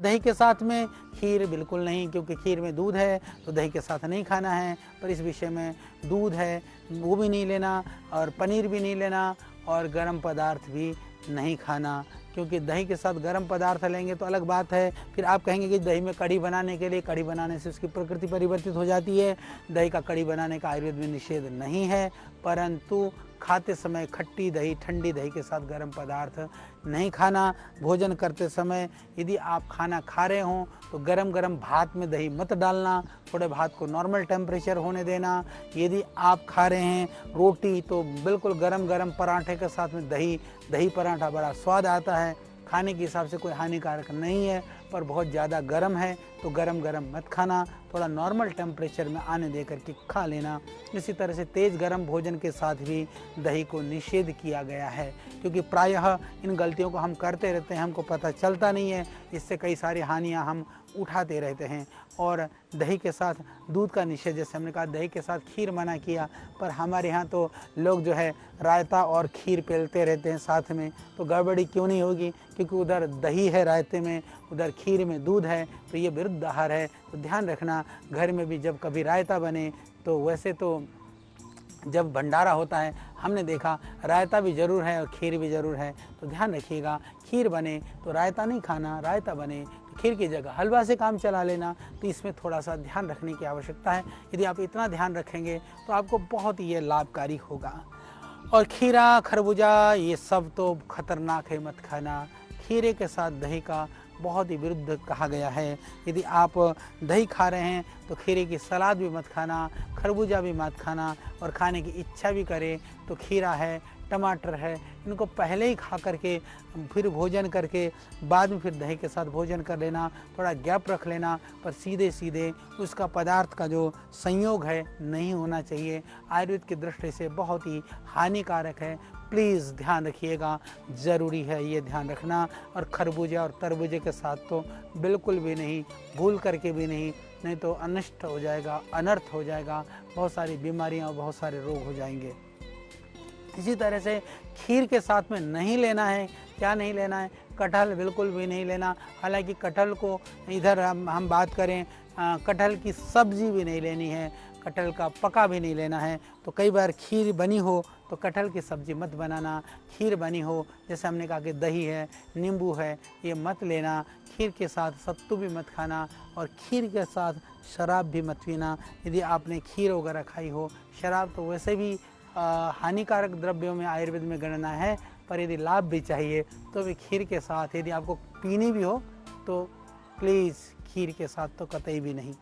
दही के साथ में खीर बिल्कुल नहीं, क्योंकि खीर में दूध है तो दही के साथ नहीं खाना है। पर इस विषय में दूध है वो भी नहीं लेना, और पनीर भी नहीं लेना, और गर्म पदार्थ भी नहीं खाना, क्योंकि दही के साथ गर्म पदार्थ लेंगे तो अलग बात है। फिर आप कहेंगे कि दही में कढ़ी बनाने के लिए, कढ़ी बनाने से उसकी प्रकृति परिवर्तित हो जाती है। दही का कढ़ी बनाने का आयुर्वेद में निषेध नहीं है, परंतु खाते समय खट्टी दही, ठंडी दही के साथ गर्म पदार्थ नहीं खाना। भोजन करते समय यदि आप खाना खा रहे हों तो गरम गरम भात में दही मत डालना, थोड़े भात को नॉर्मल टेम्परेचर होने देना। यदि आप खा रहे हैं रोटी तो बिल्कुल गरम गरम पराठे के साथ में दही पराठा बड़ा स्वाद आता है, खाने के हिसाब से कोई हानिकारक नहीं है। पर बहुत ज़्यादा गर्म है तो गरम गरम मत खाना, थोड़ा नॉर्मल टेम्परेचर में आने दे करके खा लेना। इसी तरह से तेज़ गरम भोजन के साथ भी दही को निषेध किया गया है, क्योंकि प्रायः इन गलतियों को हम करते रहते हैं, हमको पता चलता नहीं है, इससे कई सारी हानियाँ हम उठाते रहते हैं। और दही के साथ दूध का निषेध, जैसे हमने कहा दही के साथ खीर मना किया, पर हमारे यहाँ तो लोग जो है रायता और खीर पेलते रहते हैं साथ में, तो गड़बड़ी क्यों नहीं होगी, क्योंकि उधर दही है रायते में, उधर खीर में दूध है, तो ये विरुद्ध आहार है। तो ध्यान रखना, घर में भी जब कभी रायता बने तो वैसे तो जब भंडारा होता है हमने देखा रायता भी ज़रूर है और खीर भी ज़रूर है, तो ध्यान रखिएगा खीर बने तो रायता नहीं खाना, रायता बने तो खीर की जगह हलवा से काम चला लेना। तो इसमें थोड़ा सा ध्यान रखने की आवश्यकता है। यदि आप इतना ध्यान रखेंगे तो आपको बहुत ही ये लाभकारी होगा। और खीरा, खरबूजा ये सब तो खतरनाक है, मत खाना। खीरे के साथ दही का बहुत ही विरुद्ध कहा गया है। यदि आप दही खा रहे हैं तो खीरे की सलाद भी मत खाना, खरबूजा भी मत खाना, और खाने की इच्छा भी करे तो खीरा है, टमाटर है, इनको पहले ही खा करके फिर भोजन करके बाद में फिर दही के साथ भोजन कर लेना, थोड़ा गैप रख लेना, पर सीधे सीधे उसका पदार्थ का जो संयोग है नहीं होना चाहिए। आयुर्वेद की दृष्टि से बहुत ही हानिकारक है। प्लीज़ ध्यान रखिएगा, ज़रूरी है ये ध्यान रखना। और खरबूजे और तरबूजे के साथ तो बिल्कुल भी नहीं, भूल करके भी नहीं, नहीं तो अनिष्ट हो जाएगा, अनर्थ हो जाएगा, बहुत सारी बीमारियां और बहुत सारे रोग हो जाएंगे। इसी तरह से खीर के साथ में नहीं लेना है, क्या नहीं लेना है, कटहल बिल्कुल भी नहीं लेना। हालांकि कटहल को इधर हम बात करें, कटहल की सब्ज़ी भी नहीं लेनी है, कटहल का पका भी नहीं लेना है। तो कई बार खीर बनी हो तो कटहल की सब्ज़ी मत बनाना, खीर बनी हो जैसे हमने कहा कि दही है, नींबू है, ये मत लेना। खीर के साथ सत्तू भी मत खाना, और खीर के साथ शराब भी मत पीना। यदि आपने खीर वगैरह खाई हो, शराब तो वैसे भी हानिकारक द्रव्यों में आयुर्वेद में गणना है, पर यदि लाभ भी चाहिए तो भी खीर के साथ, यदि आपको पीनी भी हो तो प्लीज़ खीर के साथ तो कतई भी नहीं।